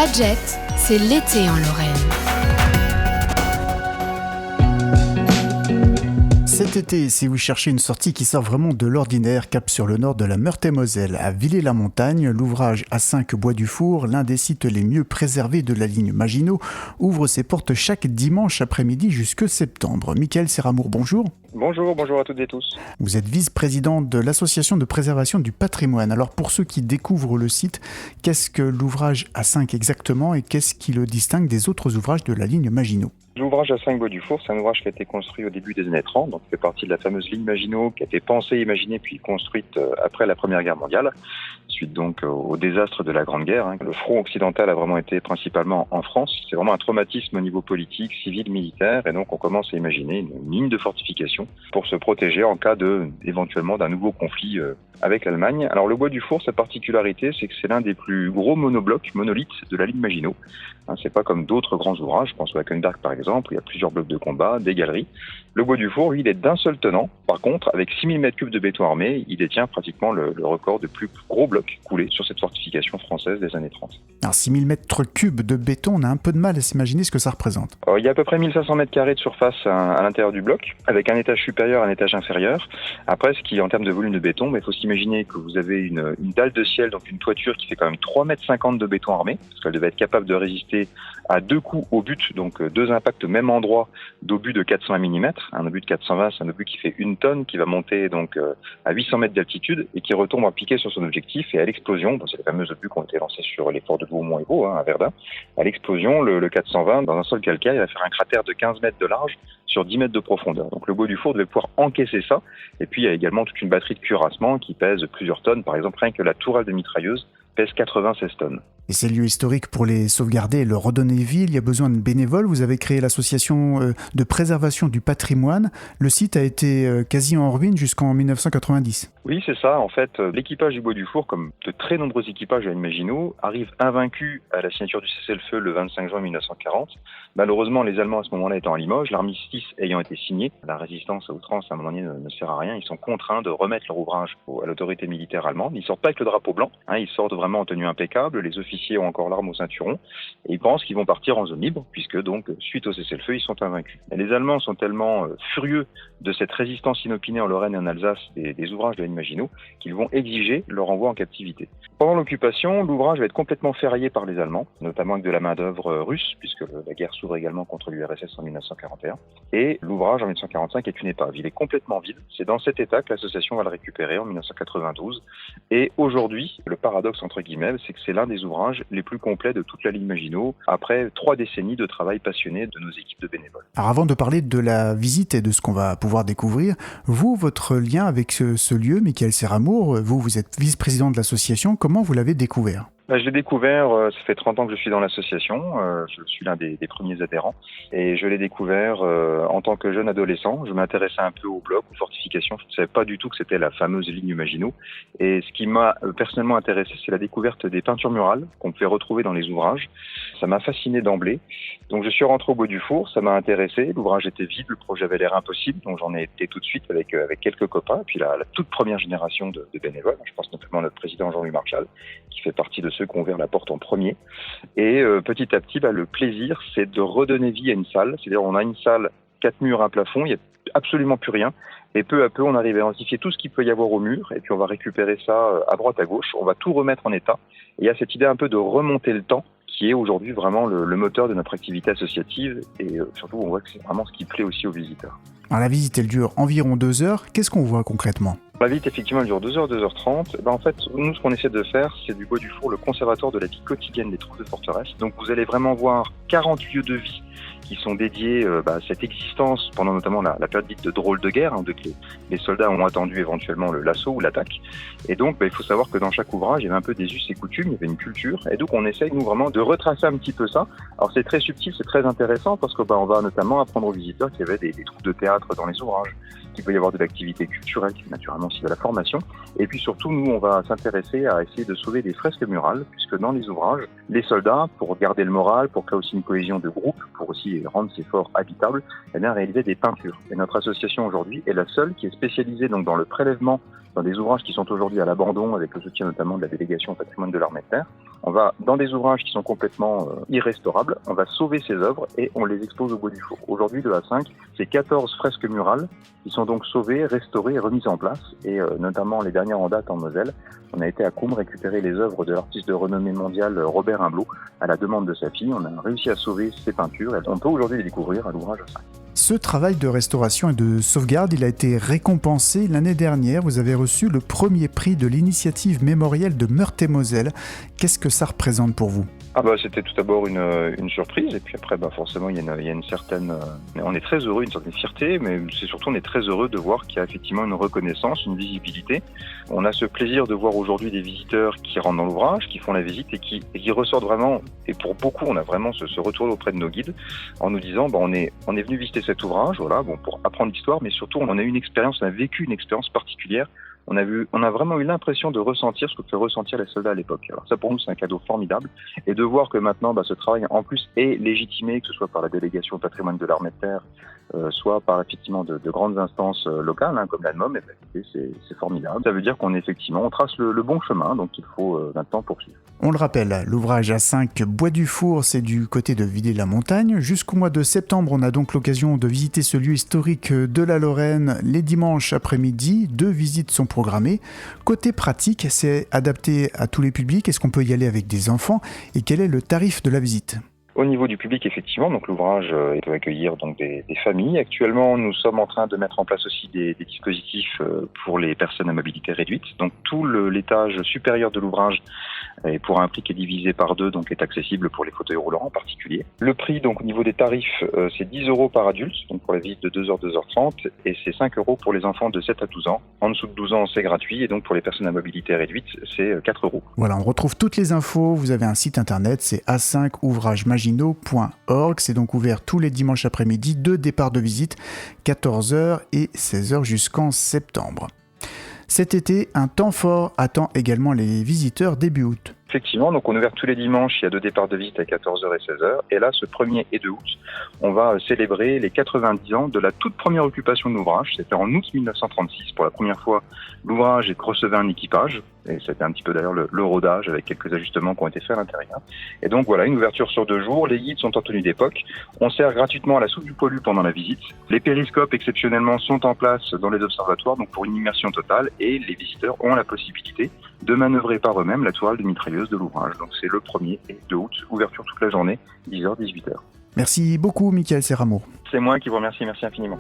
Fadjet, c'est l'été en Lorraine. Cet été, si vous cherchez une sortie qui sort vraiment de l'ordinaire, cap sur le nord de la Meurthe-et-Moselle, à Villers-la-Montagne, l'ouvrage A5 Bois du Four, l'un des sites les mieux préservés de la ligne Maginot, ouvre ses portes chaque dimanche après-midi jusque septembre. Michael Serramour, bonjour. Bonjour à toutes et tous. Vous êtes vice-président de l'Association de préservation du patrimoine. Alors pour ceux qui découvrent le site, qu'est-ce que l'ouvrage A5 exactement et qu'est-ce qui le distingue des autres ouvrages de la ligne Maginot ? L'ouvrage A5 Bois du Four, c'est un ouvrage qui a été construit au début des années 30, donc il fait partie de la fameuse ligne Maginot qui a été pensée, imaginée puis construite après la Première Guerre mondiale, suite donc au désastre de la Grande Guerre. Le front occidental a vraiment été principalement en France. C'est vraiment un traumatisme au niveau politique, civil, militaire, et donc on commence à imaginer une ligne de fortification pour se protéger en cas éventuellement d'un nouveau conflit avec l'Allemagne. Alors le Bois du Four, sa particularité, c'est que c'est l'un des plus gros monolithes de la ligne Maginot. C'est pas comme d'autres grands ouvrages, je pense au Hackenberg par exemple, où il y a plusieurs blocs de combat, des galeries. Le Bois du Four, lui, il est d'un seul tenant. Par contre, avec 6000 m3 de béton armé, il détient pratiquement le record de plus gros blocs coulés sur cette fortification française des années 30. Alors 6000 m3 de béton, on a un peu de mal à s'imaginer ce que ça représente. Il y a à peu près 1500 m2 de surface à l'intérieur du bloc, avec un étage supérieur et un étage inférieur. Après, ce qui est en termes de volume de béton, il faut s'imaginer que vous avez une dalle de ciel, donc une toiture qui fait quand même 3,50 m de béton armé, parce qu'elle devait être capable de résister à 2 coups au but, donc 2 impacts au même endroit d'obus de 420 mm. Un obus de 420, c'est un obus qui fait 1 tonne, qui va monter donc à 800 mètres d'altitude et qui retombe à piquer sur son objectif. Et à l'explosion, c'est les fameux obus qui ont été lancés sur les forts de Beaumont-et-Vaux, à Verdun. À l'explosion, le 420, dans un sol calcaire, il va faire un cratère de 15 mètres de large sur 10 mètres de profondeur. Donc le Bois du Four devait pouvoir encaisser ça. Et puis il y a également toute une batterie de cuirassement qui pèse plusieurs tonnes. Par exemple, rien que la tourelle de mitrailleuse pèse 96 tonnes. Et ces lieux historiques, pour les sauvegarder et leur redonner vie, il y a besoin de bénévoles. Vous avez créé l'association de préservation du patrimoine. Le site a été quasi en ruine jusqu'en 1990. Oui, c'est ça. En fait, l'équipage du Bois du Four, comme de très nombreux équipages à Maginot, arrive invaincu à la signature du cessez-le-feu le 25 juin 1940. Malheureusement, les Allemands à ce moment-là étant à Limoges, l'armistice ayant été signé, la résistance à outrance à un moment donné ne sert à rien. Ils sont contraints de remettre leur ouvrage à l'autorité militaire allemande. Ils sortent pas avec le drapeau blanc. Ils sortent vraiment en tenue impeccable. Les officiers ont encore l'arme au ceinturon et ils pensent qu'ils vont partir en zone libre puisque donc suite au cessez-le-feu ils sont invaincus. Et les Allemands sont tellement furieux de cette résistance inopinée en Lorraine et en Alsace des ouvrages de la ligne Maginot qu'ils vont exiger leur envoi en captivité. Pendant l'occupation, l'ouvrage va être complètement ferraillé par les Allemands, notamment avec de la main-d'œuvre russe puisque la guerre s'ouvre également contre l'URSS en 1941. Et l'ouvrage en 1945 est une épave. Il est complètement vide. C'est dans cet état que l'association va le récupérer en 1992. Et aujourd'hui, le paradoxe entre guillemets, c'est que c'est l'un des ouvrages les plus complets de toute la ligne Maginot, après 3 décennies de travail passionné de nos équipes de bénévoles. Alors avant de parler de la visite et de ce qu'on va pouvoir découvrir, vous, votre lien avec ce lieu, Michael Serramour, vous êtes vice-président de l'association, comment vous l'avez découvert ? Je l'ai découvert, ça fait 30 ans que je suis dans l'association, je suis l'un des premiers adhérents, et je l'ai découvert en tant que jeune adolescent. Je m'intéressais un peu au bloc, aux fortifications, je ne savais pas du tout que c'était la fameuse ligne Maginot, et ce qui m'a personnellement intéressé, c'est la découverte des peintures murales qu'on pouvait retrouver dans les ouvrages. Ça m'a fasciné d'emblée, donc je suis rentré au Bois du Four, ça m'a intéressé, l'ouvrage était vide, le projet avait l'air impossible, donc j'en ai été tout de suite avec quelques copains, et puis la toute première génération de bénévoles, je pense notamment à notre président Jean-Louis Marchal, qui fait partie de ceux qui ont ouvert la porte en premier. Et petit à petit, le plaisir, c'est de redonner vie à une salle. C'est-à-dire, on a une salle, 4 murs, un plafond, il n'y a absolument plus rien. Et peu à peu, on arrive à identifier tout ce qu'il peut y avoir au mur. Et puis, on va récupérer ça à droite, à gauche. On va tout remettre en état. Et il y a cette idée un peu de remonter le temps, qui est aujourd'hui vraiment le moteur de notre activité associative. Et surtout, on voit que c'est vraiment ce qui plaît aussi aux visiteurs. Alors, la visite, elle dure environ 2 heures. Qu'est-ce qu'on voit concrètement ? La visite, effectivement, elle dure 2h, 2h30. En fait, nous, ce qu'on essaie de faire, c'est du Bois du Four, le conservatoire de la vie quotidienne des troupes de forteresse. Donc, vous allez vraiment voir 40 lieux de vie qui sont dédiés à cette existence pendant notamment la période dite de drôle de guerre, que les soldats ont attendu éventuellement l'assaut ou l'attaque. Et donc, il faut savoir que dans chaque ouvrage, il y avait un peu des us et coutumes, il y avait une culture. Et donc, on essaye, nous, vraiment de retracer un petit peu ça. Alors, c'est très subtil, c'est très intéressant parce que on va notamment apprendre aux visiteurs qu'il y avait des troupes de théâtre dans les ouvrages, qu'il peut y avoir de l'activité culturelle, qui est naturellement aussi de la formation. Et puis surtout, nous, on va s'intéresser à essayer de sauver des fresques murales, puisque dans les ouvrages, les soldats, pour garder le moral, pour créer aussi une cohésion de groupe, pour aussi rendre ces forts habitables, réalisaient des peintures. Et notre association aujourd'hui est la seule qui est spécialisée donc dans le prélèvement dans des ouvrages qui sont aujourd'hui à l'abandon, avec le soutien notamment de la délégation au patrimoine de l'armée de terre, On va dans des ouvrages qui sont complètement irrestaurables, on va sauver ces œuvres et on les expose au Bois du Four. Aujourd'hui, le A5, c'est 14 fresques murales qui sont donc sauvées, restaurées et remises en place. Et notamment les dernières en date en Moselle, on a été à Combe récupérer les œuvres de l'artiste de renommée mondiale Robert Humblot à la demande de sa fille. On a réussi à sauver ses peintures et on peut aujourd'hui les découvrir à l'ouvrage A5. Ce travail de restauration et de sauvegarde, il a été récompensé l'année dernière. Vous avez reçu le premier prix de l'initiative mémorielle de Meurthe-et-Moselle. Qu'est-ce que ça représente pour vous ? C'était tout d'abord une surprise et puis après forcément il y a une certaine on est très heureux, une certaine fierté, mais c'est surtout on est très heureux de voir qu'il y a effectivement une reconnaissance, une visibilité. On a ce plaisir de voir aujourd'hui des visiteurs qui rentrent dans l'ouvrage, qui font la visite et qui ressortent vraiment, et pour beaucoup on a vraiment ce retour auprès de nos guides en nous disant on est venu visiter cet ouvrage pour apprendre l'histoire, mais surtout on a vécu une expérience particulière. On a vraiment eu l'impression de ressentir ce que pouvaient ressentir les soldats à l'époque. Alors ça, pour nous, c'est un cadeau formidable. Et de voir que maintenant, ce travail, en plus, est légitimé, que ce soit par la délégation au patrimoine de l'armée de terre, soit par, effectivement, de grandes instances locales, comme l'ANMOM, c'est formidable. Ça veut dire on trace le bon chemin, donc il faut maintenant poursuivre. On le rappelle, l'ouvrage A5 Bois du Four, c'est du côté de Villers-la-Montagne. Jusqu'au mois de septembre, on a donc l'occasion de visiter ce lieu historique de la Lorraine les dimanches après-midi. 2 visites sont programmées. Côté pratique, c'est adapté à tous les publics. Est-ce qu'on peut y aller avec des enfants ? Et quel est le tarif de la visite ? Au niveau du public, effectivement, donc l'ouvrage peut accueillir donc des familles. Actuellement, nous sommes en train de mettre en place aussi des dispositifs pour les personnes à mobilité réduite. Donc tout l'étage supérieur de l'ouvrage, et pour un prix qui est divisé par 2, donc est accessible pour les fauteuils roulants en particulier. Le prix, donc au niveau des tarifs, c'est 10 € par adulte, donc pour la visite de 2h, 2h30, et c'est 5 € pour les enfants de 7 à 12 ans. En dessous de 12 ans, c'est gratuit, et donc pour les personnes à mobilité réduite, c'est 4 €. Voilà, on retrouve toutes les infos. Vous avez un site internet, c'est a5ouvragesmaginot.org. C'est donc ouvert tous les dimanches après-midi, 2 départs de visite, 14h et 16h jusqu'en septembre. Cet été, un temps fort attend également les visiteurs début août. Effectivement, donc on est ouvert tous les dimanches, il y a 2 départs de visite à 14h et 16h. Et là, ce 1er et 2 août, on va célébrer les 90 ans de la toute première occupation de l'ouvrage. C'était en août 1936. Pour la première fois, l'ouvrage recevait un équipage. Et c'était un petit peu d'ailleurs le rodage avec quelques ajustements qui ont été faits à l'intérieur. Et donc voilà, une ouverture sur 2 jours. Les guides sont en tenue d'époque. On sert gratuitement à la soupe du poilu pendant la visite. Les périscopes, exceptionnellement, sont en place dans les observatoires, donc pour une immersion totale. Et les visiteurs ont la possibilité de manœuvrer par eux-mêmes la toile de mitrailleuse de l'ouvrage. Donc c'est le 1er et 2 août, ouverture toute la journée, 10h, 18h. Merci beaucoup, Michael Serramour. C'est moi qui vous remercie, merci infiniment.